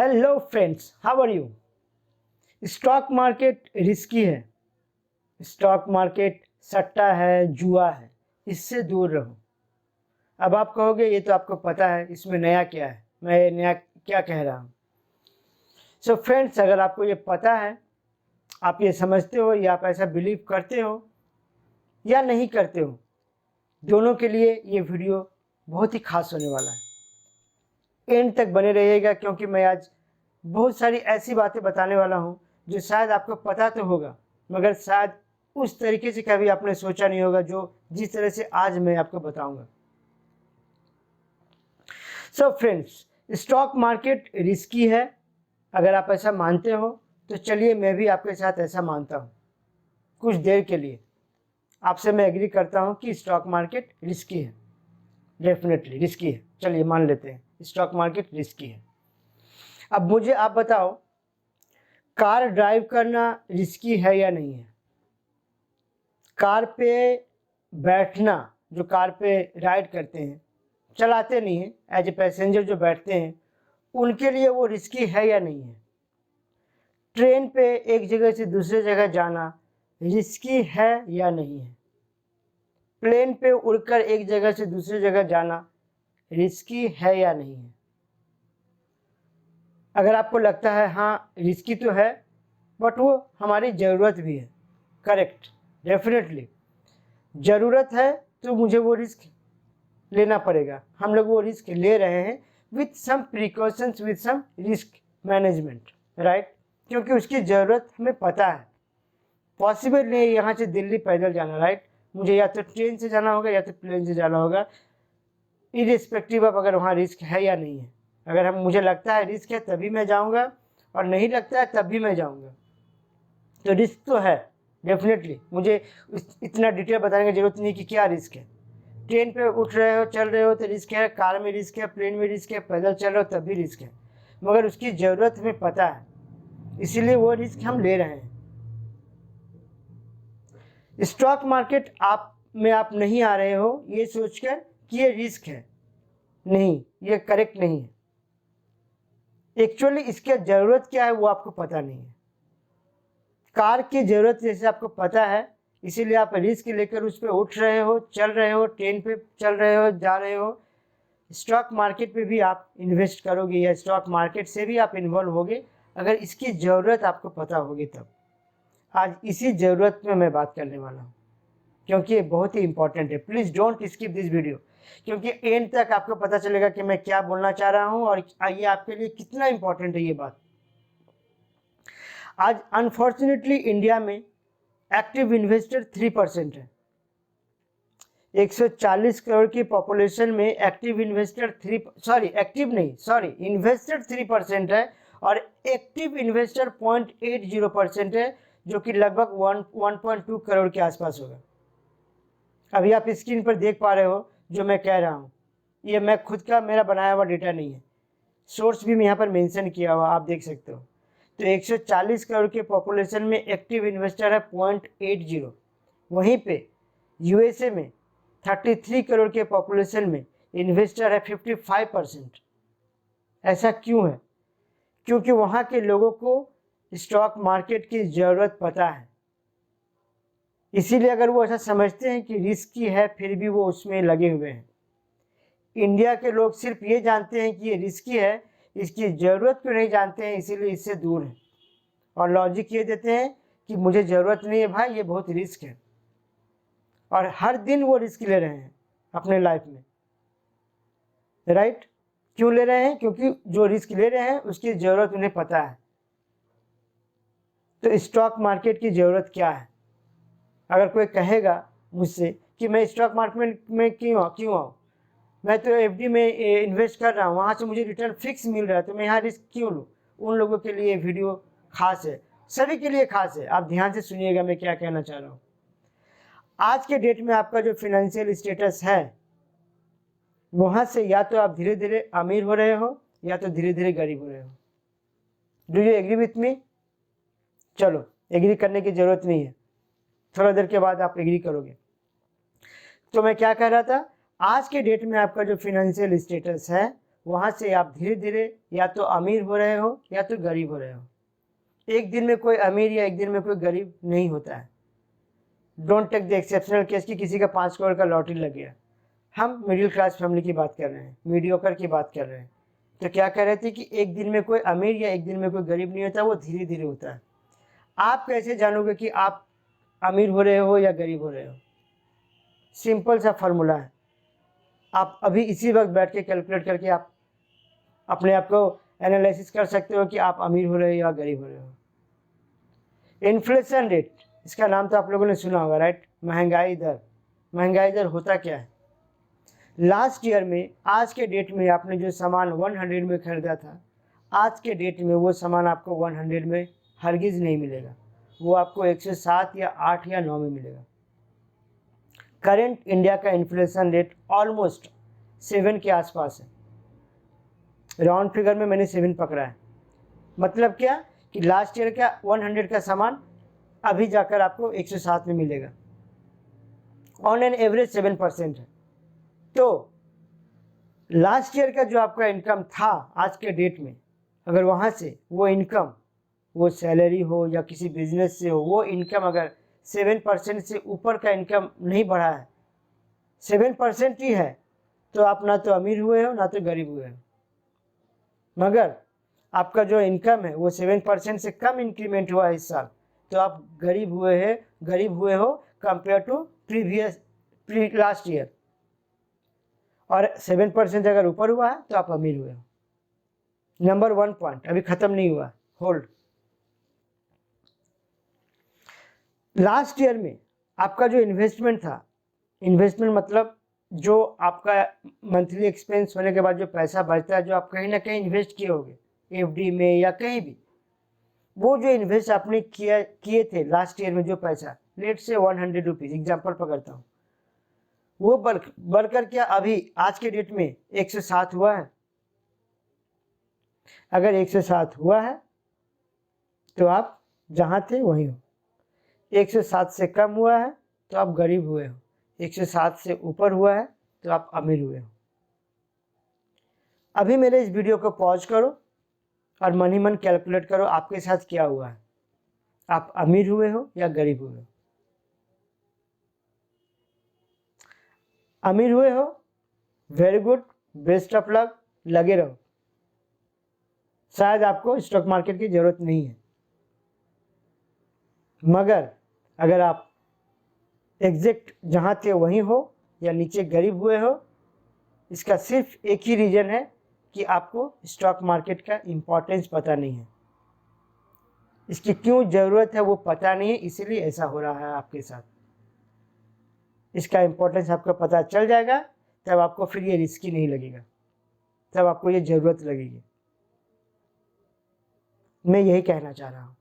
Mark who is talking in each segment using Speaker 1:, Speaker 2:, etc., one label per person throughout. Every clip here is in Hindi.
Speaker 1: Hello friends, how are you. Stock market risky है। स्टॉक मार्केट सट्टा है, जुआ है, इससे दूर रहो। अब आप कहोगे ये तो आपको पता है, इसमें नया क्या है, मैं नया क्या कह रहा हूँ। सो फ्रेंड्स, अगर आपको ये पता है, आप ये समझते हो या आप ऐसा बिलीव करते हो या नहीं करते हो, दोनों के लिए ये वीडियो बहुत ही खास होने वाला है। एंड तक बने रहिएगा, क्योंकि मैं आज बहुत सारी ऐसी बातें बताने वाला हूँ जो शायद आपको पता तो होगा, मगर शायद उस तरीके से कभी आपने सोचा नहीं होगा जो जिस तरह से आज मैं आपको बताऊंगा। So friends, stock market risky है। अगर आप ऐसा मानते हो तो चलिए मैं भी आपके साथ ऐसा मानता हूँ। कुछ देर के लिए आपसे मैं एग्री करता हूँ कि स्टॉक मार्केट रिस्की है, डेफिनेटली रिस्की है। चलिए मान लेते हैं स्टॉक मार्केट रिस्की है। अब मुझे आप बताओ, कार ड्राइव करना रिस्की है या नहीं है। कार पे बैठना, जो कार पे राइड करते हैं, चलाते नहीं हैं, एज ए पैसेंजर जो बैठते हैं, उनके लिए वो रिस्की है या नहीं है। ट्रेन पे एक जगह से दूसरे जगह जाना रिस्की है या नहीं है। प्लेन पे उड़कर एक जगह से दूसरी जगह जाना रिस्की है या नहीं है। अगर आपको लगता है हाँ रिस्की तो है, बट वो हमारी ज़रूरत भी है, करेक्ट, डेफिनेटली ज़रूरत है, तो मुझे वो रिस्क लेना पड़ेगा। हम लोग वो रिस्क ले रहे हैं with some precautions, with some risk management, right, क्योंकि उसकी ज़रूरत हमें पता है। पॉसिबल नहीं है यहाँ से दिल्ली पैदल जाना, राइट, मुझे या तो ट्रेन से जाना होगा या तो प्लेन से जाना होगा, इरिस्पेक्टिव ऑफ अगर वहाँ रिस्क है या नहीं है। अगर मुझे लगता है रिस्क है तभी मैं जाऊँगा, और नहीं लगता है तब भी मैं जाऊँगा। तो रिस्क तो है डेफिनेटली, मुझे इतना डिटेल बताने की ज़रूरत नहीं कि क्या रिस्क है। ट्रेन पे उठ रहे हो, चल रहे हो तो रिस्क है, कार में रिस्क है, प्लेन में रिस्क है, पैदल चल रहे हो तब भी रिस्क है, मगर उसकी ज़रूरत हमें पता है, इसीलिए वो रिस्क हम ले रहे हैं। स्टॉक मार्केट आप नहीं आ रहे हो ये सोचकर कि ये रिस्क है, नहीं, ये करेक्ट नहीं है। एक्चुअली इसकी ज़रूरत क्या है वो आपको पता नहीं है। कार की ज़रूरत जैसे आपको पता है, इसीलिए आप रिस्क लेकर उस पर उठ रहे हो, चल रहे हो, ट्रेन पे चल रहे हो, जा रहे हो। स्टॉक मार्केट पे भी आप इन्वेस्ट करोगे या स्टॉक मार्केट से भी आप इन्वॉल्व होगे, अगर इसकी ज़रूरत आपको पता होगी तब। आज इसी ज़रूरत में मैं बात करने वाला हूँ, क्योंकि ये बहुत ही इंपॉर्टेंट है। Please don't skip this video, क्योंकि एंड तक आपको पता चलेगा कि मैं क्या बोलना चाह रहा हूँ और ये आपके लिए कितना इंपॉर्टेंट है ये बात। आज अनफॉर्चुनेटली इंडिया में एक्टिव इन्वेस्टर 3% है। 140 करोड़ की पॉपुलेशन में एक्टिव इन्वेस्टर इन्वेस्टर 3% है, और एक्टिव इन्वेस्टर 0.80% है, जो कि लगभग 1.2 करोड़ के आसपास होगा। अभी आप स्क्रीन पर देख पा रहे हो जो मैं कह रहा हूँ, ये मैं खुद का मेरा बनाया हुआ डेटा नहीं है, सोर्स भी मैं यहाँ पर मेंशन किया हुआ आप देख सकते हो। तो 140 करोड़ के पॉपुलेशन में एक्टिव इन्वेस्टर है 0.80। वहीं पे यूएसए में 33 करोड़ के पॉपुलेशन में इन्वेस्टर है 55%। ऐसा क्यों है? क्योंकि वहाँ के लोगों को स्टॉक मार्केट की ज़रूरत पता है, इसीलिए अगर वो ऐसा समझते हैं कि रिस्की है फिर भी वो उसमें लगे हुए हैं। इंडिया के लोग सिर्फ ये जानते हैं कि ये रिस्की है, इसकी ज़रूरत क्यों नहीं जानते हैं, इसीलिए इससे दूर है, और लॉजिक ये देते हैं कि मुझे ज़रूरत नहीं है भाई, ये बहुत रिस्क है, और हर दिन वो रिस्क ले रहे हैं अपने लाइफ में, राइट। क्यों ले रहे हैं? क्योंकि जो रिस्क ले रहे हैं उसकी ज़रूरत उन्हें पता है। तो स्टॉक मार्केट की ज़रूरत क्या है? अगर कोई कहेगा मुझसे कि मैं स्टॉक मार्केट में क्यों आऊँ, मैं तो एफडी में इन्वेस्ट कर रहा हूँ, वहाँ से मुझे रिटर्न फिक्स मिल रहा है, तो मैं यहाँ रिस्क क्यों लूँ? उन लोगों के लिए वीडियो खास है, सभी के लिए खास है। आप ध्यान से सुनिएगा मैं क्या कहना चाह रहा हूँ। आज के डेट में आपका जो फिनेंशियल स्टेटस है, वहाँ से या तो आप धीरे धीरे अमीर हो रहे हो या तो धीरे धीरे गरीब हो रहे हो। Do you agree with me? चलो, एग्री करने की ज़रूरत नहीं है, थोड़ा देर के बाद आप एग्री करोगे। तो मैं क्या कह रहा था, आज के डेट में आपका जो फिनेंशियल स्टेटस है वहाँ से आप धीरे धीरे या तो अमीर हो रहे हो या तो गरीब हो रहे हो। एक दिन में कोई अमीर या एक दिन में कोई गरीब नहीं होता है। Don't take the exceptional case कि किसी का 5 करोड़ का लॉटरी लग गया। हम मिडिल क्लास फैमिली की बात कर रहे हैं, मीडियोकर की बात कर रहे हैं। तो क्या कह रहे थे कि एक दिन में कोई अमीर या एक दिन में कोई गरीब नहीं होता, वो धीरे धीरे होता है। आप कैसे जानोगे कि आप अमीर हो रहे हो या गरीब हो रहे हो? सिंपल सा फॉर्मूला है, आप अभी इसी वक्त बैठ के कैलकुलेट करके आप अपने आप को एनालिसिस कर सकते हो कि आप अमीर हो रहे हो या गरीब हो रहे हो। इन्फ्लेशन रेट, इसका नाम तो आप लोगों ने सुना होगा, राइट? महंगाई दर। महंगाई दर होता क्या है? लास्ट ईयर में आज के डेट में आपने जो सामान 100 में खरीदा था, आज के डेट में वो सामान आपको 100 में हरगिज़ नहीं मिलेगा, वो आपको 107 या 8 या 9 में मिलेगा। करंट इंडिया का इन्फ्लेशन रेट ऑलमोस्ट 7 के आसपास है। राउंड फिगर में मैंने 7 पकड़ा है। मतलब क्या कि लास्ट ईयर का 100 का सामान अभी जाकर आपको 107 में मिलेगा। ऑन एन एवरेज 7% है। तो लास्ट ईयर का जो आपका इनकम था आज के डेट में, अगर वहाँ से वो इनकम, वो सैलरी हो या किसी बिजनेस से हो, वो इनकम अगर 7% से ऊपर का इनकम नहीं बढ़ा है, 7% ही है, तो आप ना तो अमीर हुए हो ना तो गरीब हुए हो। मगर आपका जो इनकम है वो 7% से कम इंक्रीमेंट हुआ इस साल, तो आप गरीब हुए हो कंपेयर टू लास्ट ईयर। और 7% अगर ऊपर हुआ है तो आप अमीर हुए हो। नंबर 1 पॉइंट अभी खत्म नहीं हुआ, होल्ड। लास्ट ईयर में आपका जो इन्वेस्टमेंट था, इन्वेस्टमेंट मतलब जो आपका मंथली एक्सपेंस होने के बाद जो पैसा बचता है, जो आप कहीं ना कहीं इन्वेस्ट किए होंगे, एफडी में या कहीं भी, वो जो इन्वेस्ट आपने किए थे लास्ट ईयर में, जो पैसा लेट से 100 रुपीज़ एग्जाम्पल पकड़ता हूँ, वो बढ़कर क्या अभी आज के डेट में 107 हुआ है? अगर 107 हुआ है तो आप जहाँ थे वहीं हो। 107 से कम हुआ है तो आप गरीब हुए हो। 107 से ऊपर हुआ है तो आप अमीर हुए हो। अभी मेरे इस वीडियो को पॉज करो और मन ही मन कैलकुलेट करो आपके साथ क्या हुआ है, आप अमीर हुए हो या गरीब हुए हो। अमीर हुए हो, very good, best of luck, लगे रहो। शायद आपको स्टॉक मार्केट की जरूरत नहीं है, मगर अगर आप एग्जैक्ट जहाँ थे वहीं हो या नीचे गरीब हुए हो, इसका सिर्फ एक ही रीज़न है कि आपको स्टॉक मार्केट का इम्पोर्टेंस पता नहीं है, इसकी क्यों ज़रूरत है वो पता नहीं है, इसीलिए ऐसा हो रहा है आपके साथ। इसका इम्पोर्टेंस आपको पता चल जाएगा तब आपको फिर ये रिस्की नहीं लगेगा, तब आपको ये ज़रूरत लगेगी। मैं यही कहना चाह रहा हूँ।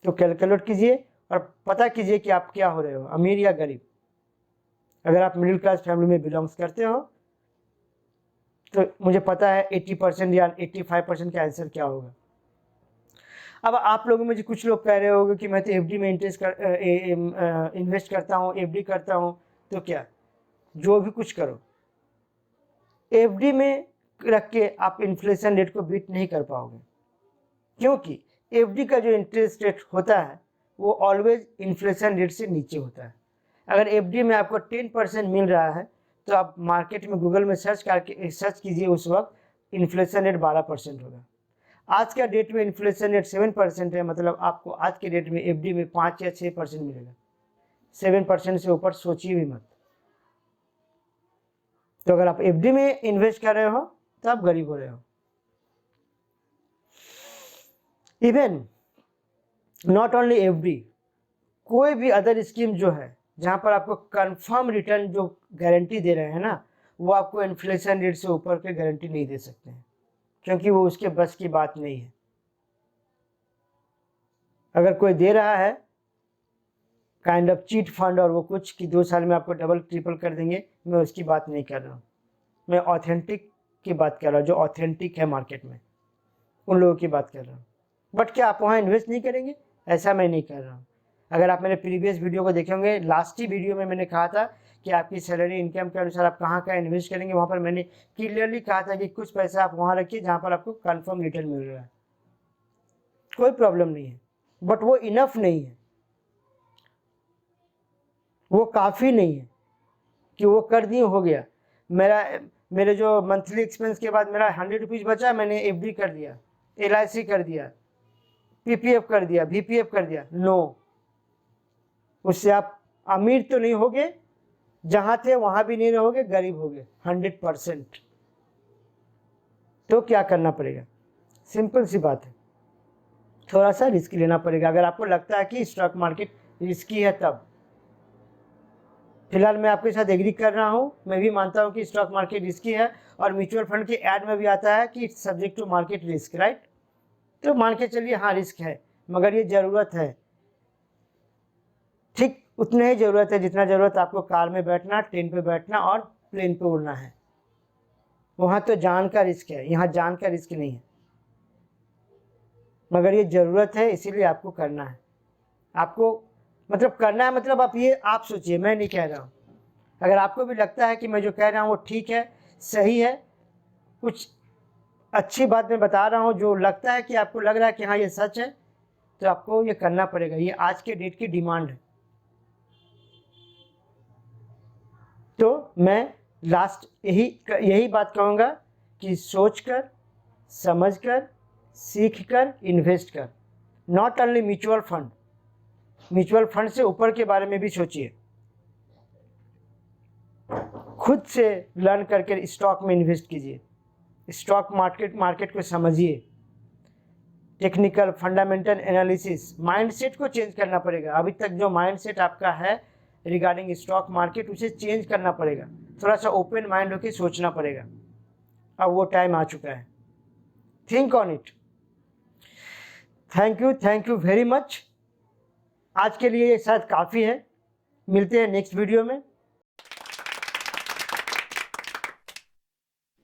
Speaker 1: तो कैलकुलेट कीजिए और पता कीजिए कि आप क्या हो रहे हो, अमीर या गरीब। अगर आप मिडिल क्लास फैमिली में बिलोंग्स करते हो तो मुझे पता है 80% या 85% का आंसर क्या होगा। अब आप लोगों में कुछ लोग कह रहे होंगे कि मैं तो एफडी में इन्वेस्ट करता हूँ, एफडी करता हूँ, तो क्या जो भी कुछ करो, एफडी में रख के आप इन्फ्लेशन रेट को बीट नहीं कर पाओगे, क्योंकि एफडी का जो इंटरेस्ट रेट होता है वो ऑलवेज इन्फ्लेशन रेट से नीचे होता है। अगर एफडी में आपको 10% मिल रहा है तो आप मार्केट में गूगल में सर्च कीजिए, उस वक्त इन्फ्लेशन रेट 12% होगा। आज का डेट में इन्फ्लेशन रेट 7% है, मतलब आपको आज के डेट में एफडी में 5 या 6% मिलेगा। 7% से ऊपर सोचिए भी मत। तो अगर आप एफडी में इन्वेस्ट कर रहे हो तो आप गरीब हो रहे हो। इवन नॉट ओनली एफडी, कोई भी अदर स्कीम जो है जहाँ पर आपको कंफर्म रिटर्न जो गारंटी दे रहे हैं ना, वो आपको इन्फ्लेशन रेट से ऊपर के गारंटी नहीं दे सकते हैं, क्योंकि वो उसके बस की बात नहीं है। अगर कोई दे रहा है काइंड ऑफ चीट फंड और वो कुछ कि 2 साल में आपको डबल ट्रिपल कर देंगे, मैं उसकी बात नहीं कर रहा हूँ। मैं ऑथेंटिक की बात कर रहा हूँ, जो ऑथेंटिक है मार्केट में, उन लोगों की बात कर रहा हूँ। बट क्या आप वहाँ इन्वेस्ट नहीं करेंगे? ऐसा मैं नहीं कर रहा हूँ। अगर आप मेरे प्रीवियस वीडियो को देखेंगे, लास्ट ही वीडियो में मैंने कहा था कि आपकी सैलरी इनकम के अनुसार आप कहाँ कहाँ इन्वेस्ट करेंगे। वहाँ पर मैंने क्लियरली कहा था कि कुछ पैसा आप वहाँ रखिए जहाँ पर आपको कन्फर्म रिटर्न मिल रहा है, कोई प्रॉब्लम नहीं है। बट वो इनफ नहीं है, वो काफ़ी नहीं है कि वो कर दिए हो गया। मेरे जो मंथली एक्सपेंस के बाद मेरा 100 रुपीज़ बचा, मैंने FD कर दिया, LIC कर दिया, PPF कर दिया, VPF कर दिया। नो, उससे आप अमीर तो नहीं होगे, जहाँ थे वहाँ भी नहीं रहोगे, गरीब होगे 100%। तो क्या करना पड़ेगा? सिंपल सी बात है, थोड़ा सा रिस्क लेना पड़ेगा। अगर आपको लगता है कि स्टॉक मार्केट रिस्की है तब। फिलहाल मैं आपके साथ एग्री कर रहा हूँ, मैं भी मानता हूँ कि स्टॉक मार्केट रिस्की है, और म्यूचुअल फंड के ऐड में भी आता है कि subject to market risk, right. तो मान के चलिए हाँ रिस्क है, मगर ये ज़रूरत है, ठीक उतने ही ज़रूरत है जितना ज़रूरत आपको कार में बैठना, ट्रेन पे बैठना और प्लेन पे उड़ना है। वहाँ तो जान का रिस्क है, यहाँ जान का रिस्क नहीं है, मगर ये ज़रूरत है, इसीलिए आपको करना है। आपको मतलब करना है, मतलब आप सोचिए, मैं नहीं कह रहा हूँ। अगर आपको भी लगता है कि मैं जो कह रहा हूँ वो ठीक है, सही है, कुछ अच्छी बात मैं बता रहा हूँ, जो लगता है कि आपको लग रहा है कि हाँ ये सच है, तो आपको ये करना पड़ेगा। ये आज के डेट की डिमांड है। तो मैं लास्ट यही बात कहूँगा कि सोचकर, समझकर, सीखकर इन्वेस्ट कर। नॉट ओनली म्यूचुअल फंड से ऊपर के बारे में भी सोचिए। खुद से लर्न करके स्टॉक में इन्वेस्ट कीजिए, स्टॉक मार्केट को समझिए, टेक्निकल फंडामेंटल एनालिसिस। माइंडसेट को चेंज करना पड़ेगा। अभी तक जो माइंडसेट आपका है रिगार्डिंग स्टॉक मार्केट, उसे चेंज करना पड़ेगा। थोड़ा सा ओपन माइंड होकर सोचना पड़ेगा। अब वो टाइम आ चुका है। Think on it. Thank you very much. आज के लिए ये शायद काफ़ी है। मिलते हैं नेक्स्ट वीडियो में।